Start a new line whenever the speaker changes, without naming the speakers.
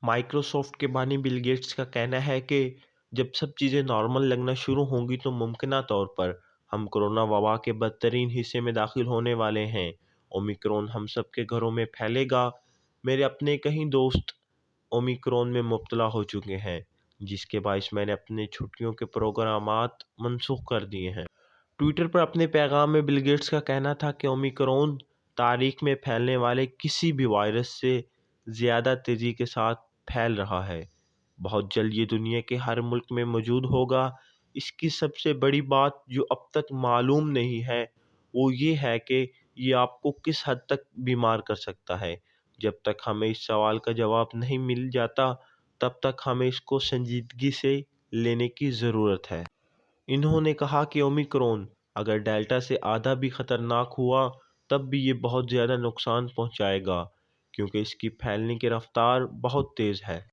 Microsoft کے بانی Bill Gates کا کہنا ہے کہ جب سب چیزیں نارمل لگنا شروع ہوں گی تو ممکنہ طور پر ہم کرونا وبا کے بدترین حصے میں داخل ہونے والے ہیں۔ اومیکرون ہم سب کے گھروں میں پھیلے گا۔ میرے اپنے کئی دوست اومیکرون میں مبتلا ہو چکے ہیں، جس کے باعث میں نے اپنے چھٹیوں کے پروگرامات منسوخ کر دیے ہیں۔ ٹویٹر پر اپنے پیغام میں بل گیٹس کا کہنا تھا کہ اومیکرون تاریخ میں پھیلنے والے کسی بھی وائرس سے زیادہ تیزی کے ساتھ پھیل رہا ہے۔ بہت جلد یہ دنیا کے ہر ملک میں موجود ہوگا۔ اس کی سب سے بڑی بات جو اب تک معلوم نہیں ہے وہ یہ ہے کہ یہ آپ کو کس حد تک بیمار کر سکتا ہے۔ جب تک ہمیں اس سوال کا جواب نہیں مل جاتا تب تک ہمیں اس کو سنجیدگی سے لینے کی ضرورت ہے۔ انہوں نے کہا کہ اومیکرون اگر ڈیلٹا سے آدھا بھی خطرناک ہوا تب بھی یہ بہت زیادہ نقصان پہنچائے گا، کیونکہ اس کی پھیلنے کی رفتار بہت تیز ہے۔